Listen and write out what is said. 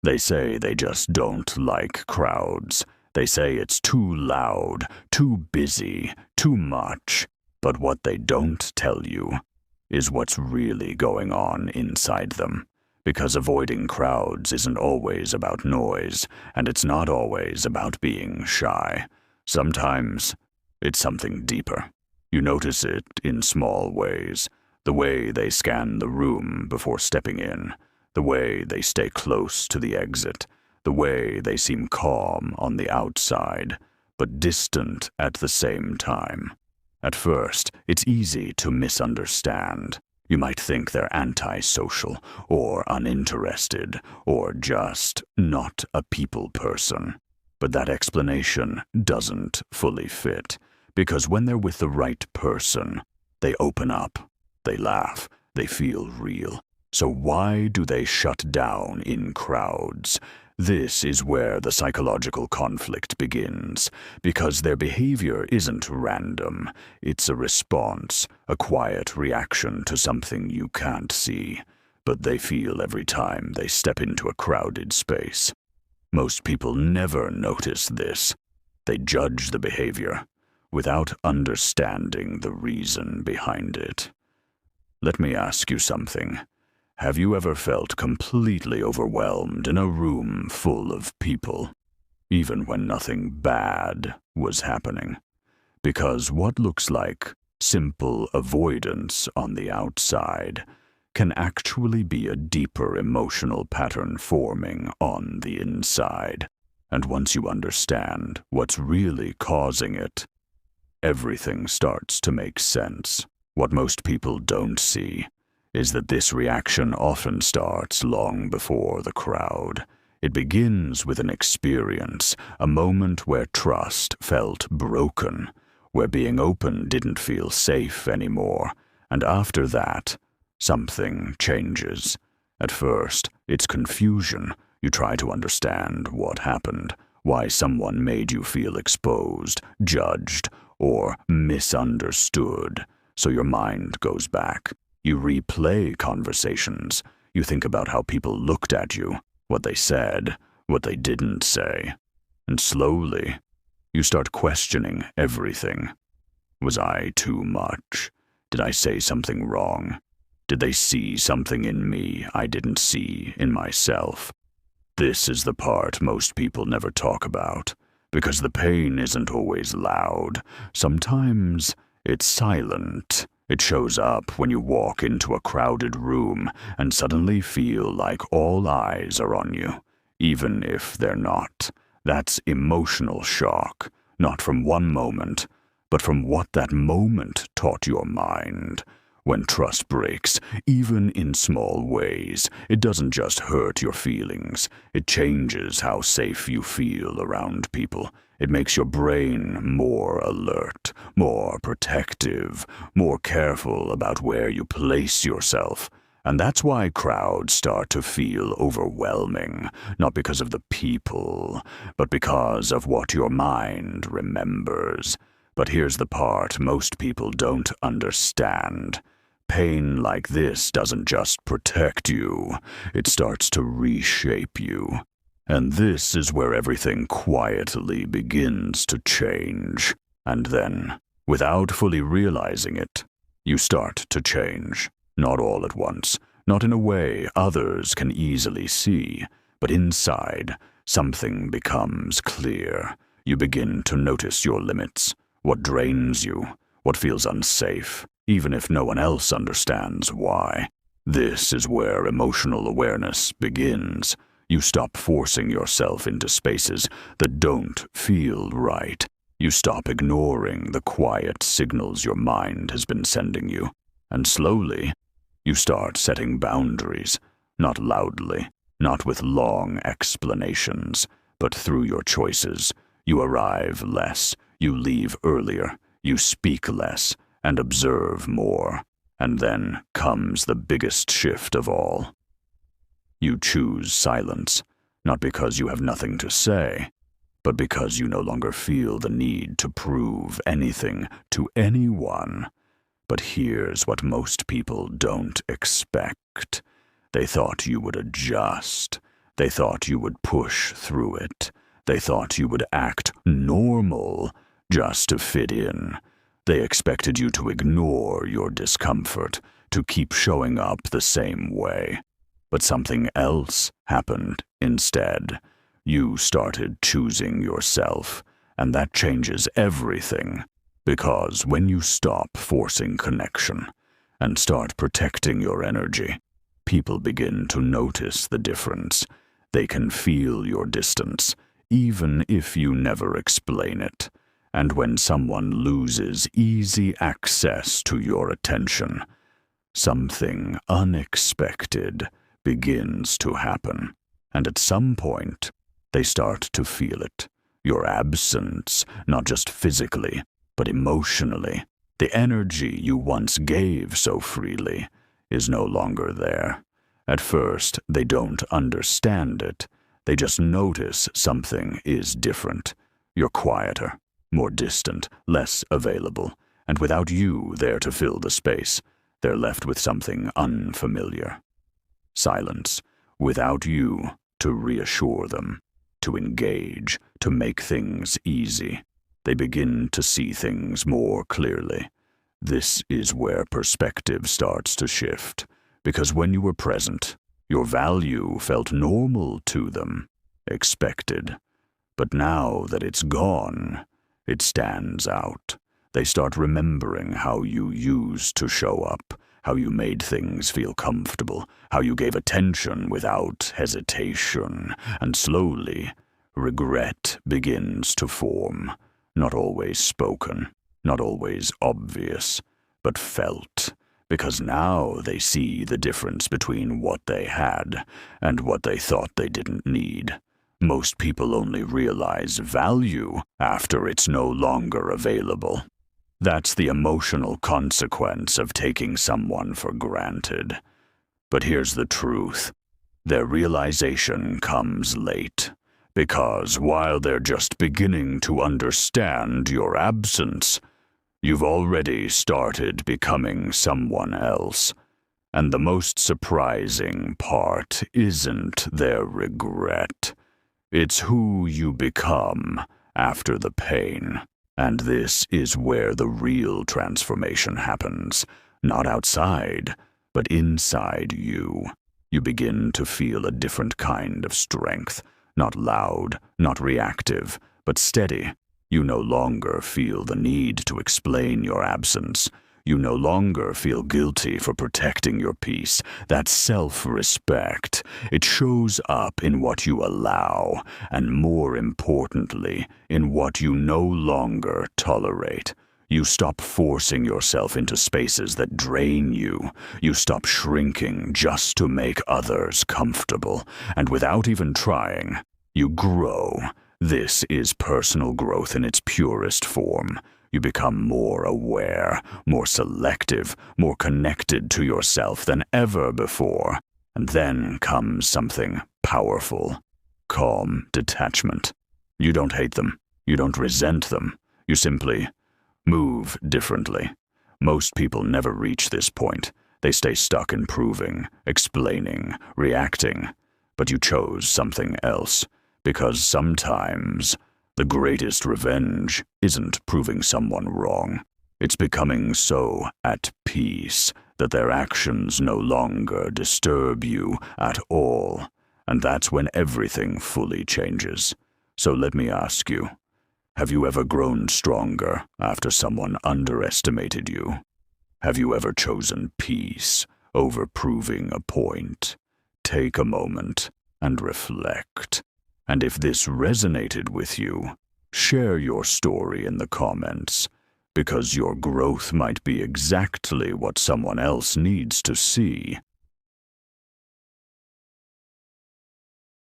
They say they just don't like crowds. They say it's too loud, too busy, too much. But what they don't tell you is what's really going on inside them. Because avoiding crowds isn't always about noise, and it's not always about being shy. Sometimes it's something deeper. You notice it in small ways. The way they scan the room before stepping in, the way they stay close to the exit, the way they seem calm on the outside, but distant at the same time. At first, it's easy to misunderstand. You might think they're antisocial, or uninterested, or just not a people person. But that explanation doesn't fully fit, because when they're with the right person, they open up, they laugh, they feel real. So why do they shut down in crowds? This is where the psychological conflict begins, because their behavior isn't random. It's a response, a quiet reaction to something you can't see, but they feel every time they step into a crowded space. Most people never notice this. They judge the behavior without understanding the reason behind it. Let me ask you something. Have you ever felt completely overwhelmed in a room full of people, even when nothing bad was happening? Because what looks like simple avoidance on the outside can actually be a deeper emotional pattern forming on the inside. And once you understand what's really causing it, everything starts to make sense. What most people don't see is that this reaction often starts long before the crowd. It begins with an experience, a moment where trust felt broken, where being open didn't feel safe anymore, and after that, something changes. At first, it's confusion. You try to understand what happened, why someone made you feel exposed, judged, or misunderstood. So your mind goes back. You replay conversations. You think about how people looked at you, what they said, what they didn't say. And slowly, you start questioning everything. Was I too much? Did I say something wrong? Did they see something in me I didn't see in myself? This is the part most people never talk about, because the pain isn't always loud. Sometimes it's silent. It shows up when you walk into a crowded room and suddenly feel like all eyes are on you, even if they're not. That's emotional shock, not from one moment, but from what that moment taught your mind. When trust breaks, even in small ways, it doesn't just hurt your feelings. It changes how safe you feel around people. It makes your brain more alert, more protective, more careful about where you place yourself. And that's why crowds start to feel overwhelming, not because of the people, but because of what your mind remembers. But here's the part most people don't understand. Pain like this doesn't just protect you, it starts to reshape you. And this is where everything quietly begins to change. And then, without fully realizing it, you start to change. Not all at once, not in a way others can easily see, but inside, something becomes clear. You begin to notice your limits, what drains you, what feels unsafe, even if no one else understands why. This is where emotional awareness begins. You stop forcing yourself into spaces that don't feel right. You stop ignoring the quiet signals your mind has been sending you. And slowly, you start setting boundaries, not loudly, not with long explanations, but through your choices. You arrive less, you leave earlier, you speak less, and observe more. And then comes the biggest shift of all. You choose silence, not because you have nothing to say, but because you no longer feel the need to prove anything to anyone. But here's what most people don't expect. They thought you would adjust. They thought you would push through it. They thought you would act normal just to fit in. They expected you to ignore your discomfort, to keep showing up the same way. But something else happened instead. You started choosing yourself, and that changes everything. Because when you stop forcing connection and start protecting your energy, people begin to notice the difference. They can feel your distance, even if you never explain it. And when someone loses easy access to your attention, something unexpected begins to happen. And at some point, they start to feel it. Your absence, not just physically, but emotionally. The energy you once gave so freely is no longer there. At first, they don't understand it. They just notice something is different. You're quieter, more distant, less available, and without you there to fill the space, they're left with something unfamiliar. Silence, without you to reassure them, to engage, to make things easy. They begin to see things more clearly. This is where perspective starts to shift, because when you were present, your value felt normal to them, expected. But now that it's gone, it stands out. They start remembering how you used to show up, how you made things feel comfortable, how you gave attention without hesitation, and slowly, regret begins to form. Not always spoken, not always obvious, but felt, because now they see the difference between what they had and what they thought they didn't need. Most people only realize value after it's no longer available. That's the emotional consequence of taking someone for granted. But here's the truth. Their realization comes late. Because while they're just beginning to understand your absence, you've already started becoming someone else. And the most surprising part isn't their regret. It's who you become after the pain. And this is where the real transformation happens. Not outside, but inside you. You begin to feel a different kind of strength. Not loud, not reactive, but steady. You no longer feel the need to explain your absence. You no longer feel guilty for protecting your peace. That self-respect, it shows up in what you allow, and more importantly, in what you no longer tolerate. You stop forcing yourself into spaces that drain you. You stop shrinking just to make others comfortable. And without even trying, you grow. This is personal growth in its purest form. You become more aware, more selective, more connected to yourself than ever before. And then comes something powerful. Calm detachment. You don't hate them. You don't resent them. You simply move differently. Most people never reach this point. They stay stuck in proving, explaining, reacting. But you chose something else, because sometimes the greatest revenge isn't proving someone wrong. It's becoming so at peace that their actions no longer disturb you at all. And that's when everything fully changes. So let me ask you, have you ever grown stronger after someone underestimated you? Have you ever chosen peace over proving a point? Take a moment and reflect. And if this resonated with you, share your story in the comments, because your growth might be exactly what someone else needs to see.